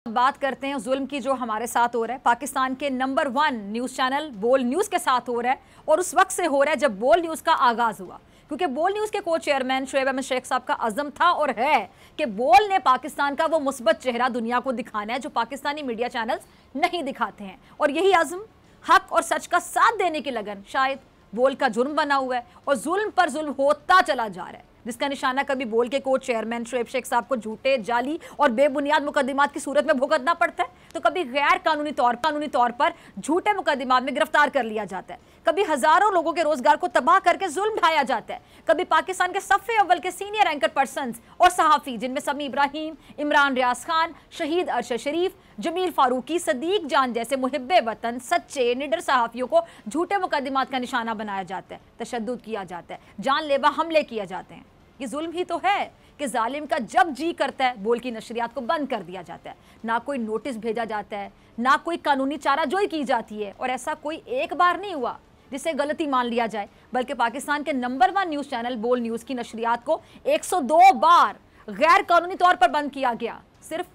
बात करते हैं जुल्म की जो हमारे साथ हो रहा है। पाकिस्तान के नंबर 1 न्यूज़ चैनल बोल न्यूज़ के साथ हो रहा है और उस वक्त से हो रहा है जब बोल न्यूज़ का आगाज़ हुआ, क्योंकि बोल न्यूज़ के को चेयरमैन शुएब अहमद शेख साहब का अज़म था और है कि बोल ने पाकिस्तान का वो मुस्बत चेहरा दुनिया को दिखाना है जो पाकिस्तानी मीडिया चैनल्स नहीं दिखाते हैं। और यही अज़म, हक और सच का साथ देने की लगन शायद बोल का जुर्म बना हुआ है और जुल्म पर जुल्म होता चला जा रहा है, जिसका निशाना कभी बोल के कोच चेयरमैन शुएब शेख साहब को झूठे, जाली और बेबुनियाद मुकदमात की सूरत में भुगतना पड़ता है, तो कभी गैर कानूनी तौर पर झूठे मुकदमात में गिरफ्तार कर लिया जाता है, कभी हजारों लोगों के रोजगार को तबाह करके जुल्म ढाया जाता है, कभी पाकिस्तान के सफ़े अव्वल के सीनियर एंकर पर्सन और सहाफ़ी जिनमें समी इब्राहिम, इमरान रियाज खान, शहीद अरशद शरीफ, जमील फारूकी, सदीक जान जैसे मुहिब्बे वतन सच्चे निडर सहाफ़ियों को झूठे मुकदमात का निशाना बनाया जाता है, तशद्दुद किया जाता है, जानलेवा हमले किए जाते हैं। ये जुल्म ही तो है कि जालिम का जब जी करता है बोल की नशरियात को बंद कर दिया जाता है, ना कोई नोटिस भेजा जाता है, ना कोई कानूनी चाराजोई की जाती है। और ऐसा कोई एक बार नहीं हुआ जिसे गलती मान लिया जाए, बल्कि पाकिस्तान के नंबर 1 न्यूज़ चैनल बोल न्यूज़ की नशरियात को 102 बार गैर कानूनी तौर पर बंद किया गया, सिर्फ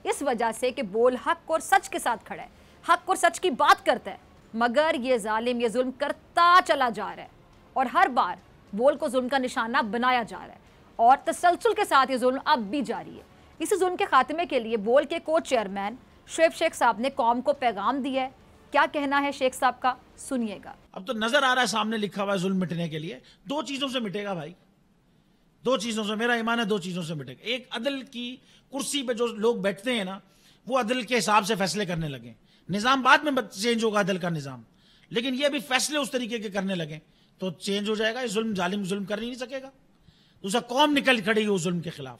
इस वजह से कि बोल हक और सच के साथ खड़ा है, हक और सच की बात करता है। मगर ये जालिम ये जुल्म करता चला जा रहा है और हर बार बोल को जुल्म का निशाना बनाया जा रहा है और तसलसल के साथ ये जुल्म अब भी जारी है। इस जुल्म के खात्मे के लिए बोल के को चेयरमैन शुएब शेख साहब ने कौम को पैगाम दिया है। क्या कहना है शेख साहब का, सुनिएगा। अब तो नजर आ रहा है सामने लिखा हुआ है जुल्म मिटने के लिए दो चीजों से मिटेगा भाई, दो चीजों से, मेरा ईमान है दो चीजों से मिटेगा। एक, अदल की कुर्सी पे जो लोग बैठते हैं ना, वो अदल के हिसाब से फैसले करने लगे। निजाम बाद में चेंज होगा अदल का निजाम, लेकिन ये अभी फैसले उस तरीके के करने लगे तो चेंज हो जाएगा। ये जुल्म जालिम जुल्म कर ही नहीं सकेगा। दूसरा, कौम निकल खड़ी हो जुल्म के खिलाफ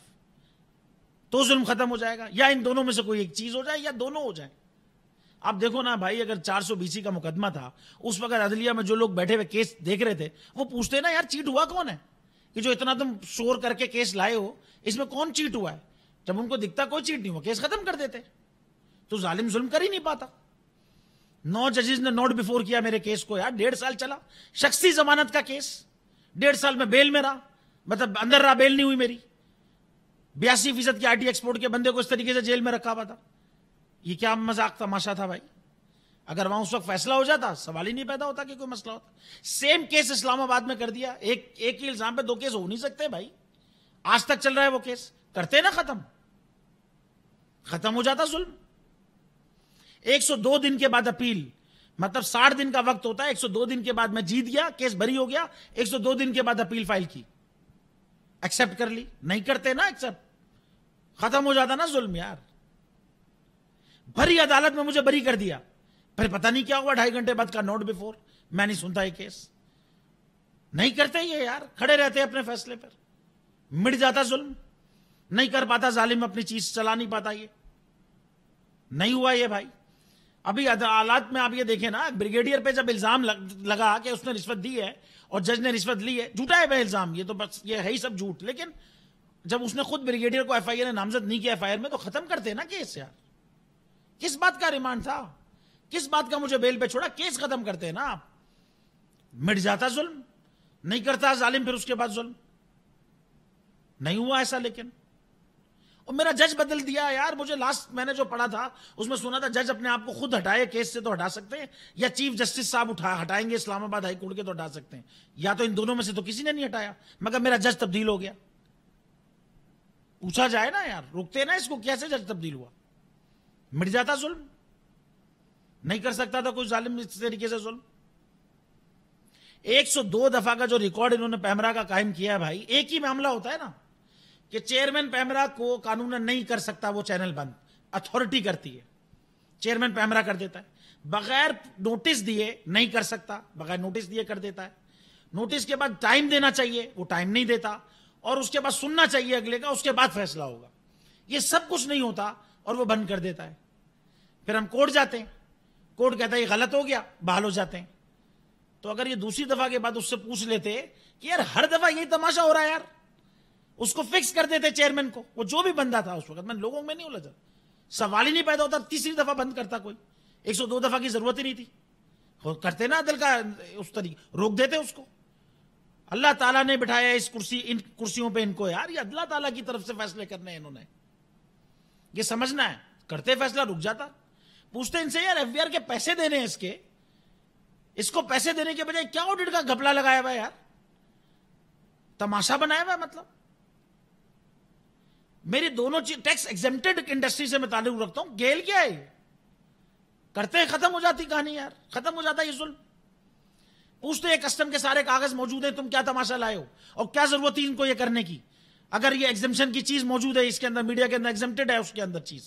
तो जुल्म खत्म हो जाएगा। या इन दोनों में से कोई एक चीज हो जाए या दोनों हो जाए। आप देखो ना भाई, अगर 400 BC का मुकदमा था, उस वक्त अदलिया में जो लोग बैठे हुए केस देख रहे थे वो पूछते ना, यार चीट हुआ कौन है कि जो इतना तुम शोर करके केस लाए हो, इसमें कौन चीट हुआ है? जब उनको दिखता कोई चीट नहीं हुआ, केस खत्म कर देते। तो जालिम जुल्म कर ही नहीं पाता। 9 जजेस ने नोट बिफोर किया मेरे केस को यार, 1.5 साल चला, शख्सी जमानत का केस, 1.5 साल में बेल में रहा, मतलब अंदर रहा, बेल नहीं हुई मेरी। 82% की IT एक्सपोर्ट के बंदे को इस तरीके से जेल में रखा हुआ था। ये क्या मजाक तमाशा था भाई? अगर वहां उस वक्त फैसला हो जाता, सवाल ही नहीं पैदा होता कि कोई मसला होता। सेम केस इस्लामाबाद में कर दिया। एक ही इल्जाम पे 2 केस हो नहीं सकते भाई। आज तक चल रहा है वो केस, करते ना खत्म हो जाता जुल्म। 102 दिन के बाद अपील, मतलब 60 दिन का वक्त होता है। 102 दिन के बाद मैं जीत गया, केस बरी हो गया, 102 दिन के बाद अपील फाइल की, एक्सेप्ट कर ली। नहीं करते ना एक्सेप्ट, खत्म हो जाता ना जुल्म यार। भरी अदालत में मुझे बरी कर दिया, फिर पता नहीं क्या हुआ, 2.5 घंटे बाद का नोट बिफोर, मैं नहीं सुनता ये केस। नहीं करते ये यार, खड़े रहते अपने फैसले पर, मिट जाता जुल्म। नहीं कर पाता जालिम, अपनी चीज चला नहीं पाता। ये नहीं हुआ ये भाई। अभी अदालत में आप ये देखें ना, ब्रिगेडियर पे जब इल्जाम लगा कि उसने रिश्वत दी है और जज ने रिश्वत ली है, झूठा है वह इल्जाम, ये तो बस ये है ही सब झूठ। लेकिन जब उसने खुद ब्रिगेडियर को FIR ने नामजद नहीं किया FIR में, तो खत्म करते ना केस यार। किस बात का रिमांड था, किस बात का मुझे बेल पे छोड़ा, केस खत्म करते हैं ना आप। मिट जाता जुल्म। नहीं करता जालिम फिर उसके बाद जुल्म। नहीं हुआ ऐसा। लेकिन और मेरा जज बदल दिया यार। मुझे लास्ट मैंने जो पढ़ा था उसमें सुना था जज अपने आप को खुद हटाए केस से तो हटा सकते हैं, या चीफ जस्टिस साहब हटाएंगे इस्लामाबाद हाई कोर्ट के तो हटा सकते हैं, या तो इन दोनों में से तो किसी ने नहीं हटाया। मगर मेरा जज तब्दील हो गया। पूछा जाए ना यार, रुकते ना इसको, कैसे जज तब्दील हुआ? मिट जाता जुल्म। नहीं कर सकता था कोई जालिम इस तरीके से जुल्म। 102 दफा का जो रिकॉर्ड इन्होंने पैमरा का कायम किया है भाई। एक ही मामला होता है ना कि चेयरमैन पैमरा को कानूनन नहीं कर सकता, वो चैनल बंद, अथॉरिटी करती है, चेयरमैन पैमरा कर देता है। बगैर नोटिस दिए नहीं कर सकता, बगैर नोटिस दिए कर देता है। नोटिस के बाद टाइम देना चाहिए, वो टाइम नहीं देता, और उसके बाद सुनना चाहिए अगले का, उसके बाद फैसला होगा। ये सब कुछ नहीं होता और वो बंद कर देता है। फिर हम कोर्ट जाते हैं, कोर्ट कहता है ये गलत हो गया, बहाल हो जाते हैं। तो अगर ये दूसरी दफा के बाद उससे पूछ लेते कि यार हर दफा यही तमाशा हो रहा है यार, उसको फिक्स कर देते चेयरमैन को, वो जो भी बंदा था उस वक्त, मैं लोगों में नहीं उलझा, सवाल ही नहीं पैदा होता। तीसरी दफा बंद करता कोई, 102 दफा की जरूरत ही नहीं थी। करते ना अदल का उस तरीके, रोक देते उसको। अल्लाह ताला ने बिठाया इस इन कुर्सियों पे इनको यार, ये अल्लाह ताला की तरफ से फैसले करने हैं इन्होंने, ये समझना है। करते फैसला, रुक जाता। पूछते इनसे यार एफबीआर के पैसे देने हैं इसको पैसे देने के बजाय क्या ऑडिट का घपला लगाया हुआ यार, तमाशा बनाया हुआ। मतलब मेरी दोनों चीज टैक्स एग्जेम्प्टेड इंडस्ट्री से मैं ताल्लुक रखता हूं। गेल क्या है, करते खत्म हो जाती कहानी यार, खत्म हो जाता ये जुल्म। पूछते हैं कस्टम के सारे कागज मौजूद हैं, तुम क्या तमाशा लाए हो और क्या जरूरत थी इनको ये करने की। अगर ये एग्जेम्पशन की चीज मौजूद है इसके अंदर, मीडिया के अंदर एग्जेम्प्टेड है उसके अंदर चीज,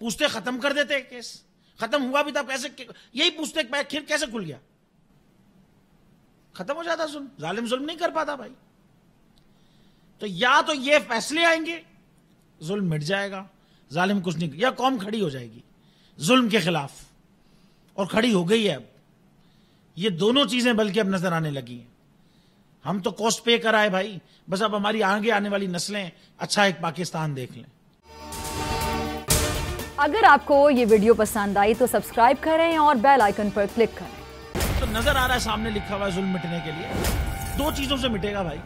पूछते खत्म कर देते केस। खत्म हुआ भी था कैसे, यही पूछते फिर कैसे खुल गया, खत्म हो जाता जुल्म। जालिम जुल्म नहीं कर पाता भाई। तो या तो ये फैसले आएंगे, जुल्म मिट जाएगा, जालिम कुछ नहीं, या कौम खड़ी हो जाएगी जुल्म के खिलाफ, और खड़ी हो गई है अब। ये दोनों चीजें बल्कि अब नजर आने लगी हैं। हम तो कॉस्ट पे कराए भाई, बस अब हमारी आगे आने वाली नस्लें अच्छा एक पाकिस्तान देख लें। अगर आपको ये वीडियो पसंद आई तो सब्सक्राइब करें और बेल आइकन पर क्लिक करें। तो नजर आ रहा है सामने लिखा हुआ है जुल्म मिटने के लिए दो चीजों से मिटेगा भाई।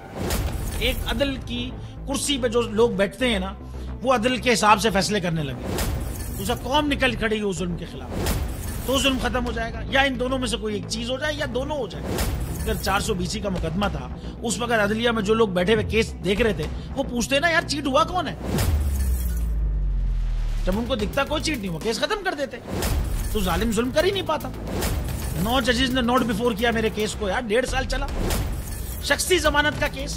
एक, अदल की कुर्सी पे जो लोग बैठते हैं ना, वो अदल के हिसाब से फैसले करने लगे। दूसरा, कौम निकल खड़ी हो जुल्म के खिलाफ, तो जुल्म खत्म हो जाएगा। या इन दोनों में से कोई एक चीज हो जाए या दोनों हो जाए। अगर 420 का मुकदमा था, उस वक्त अदलिया में जो लोग बैठे हुए केस देख रहे थे, वो पूछते ना यार चीट हुआ कौन है। जब उनको दिखता कोई चीट नहीं हुआ, केस खत्म कर देते। तो जालिम जुल्म कर ही नहीं पाता। 9 जजेस ने नोट बिफोर किया मेरे केस को यार, 1.5 साल चला। शख्सी जमानत का केस,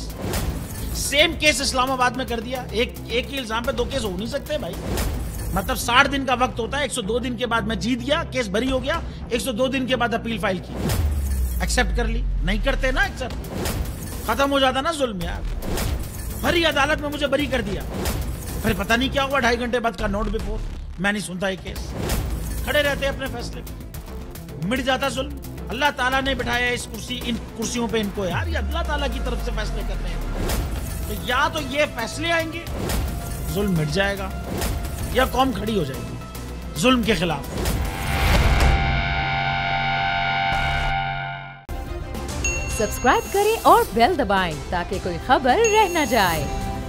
सेम केस इस्लामाबाद में कर दिया। एक ही इल्जाम पे 2 केस हो नहीं सकते भाई। मतलब 60 दिन का वक्त होता है, 102 दिन के बाद मैं जीत गया, केस बरी हो गया, 102 दिन के बाद अपील फाइल की, एक्सेप्ट कर ली। नहीं करते ना एक्सेप्ट, खत्म हो जाता ना जुल्म यार। भरी अदालत में मुझे बरी कर दिया, फिर पता नहीं क्या हुआ, 2.5 घंटे बाद का नोट बिफोर, मैं नहीं सुनता ये केस। खड़े रहते अपने फैसले, मिट जाता जुल्म। अल्लाह ताला ने बिठाया इस इन कुर्सियों पे इनको यार, ये अल्लाह ताला की तरफ से फैसले करने हैं। तो या तो ये फैसले आएंगे, जुल्म मिट जाएगा, या कौम खड़ी हो जाएगी जुल्म के खिलाफ। सब्सक्राइब करें और बेल दबाएं ताकि कोई खबर रह न जाए।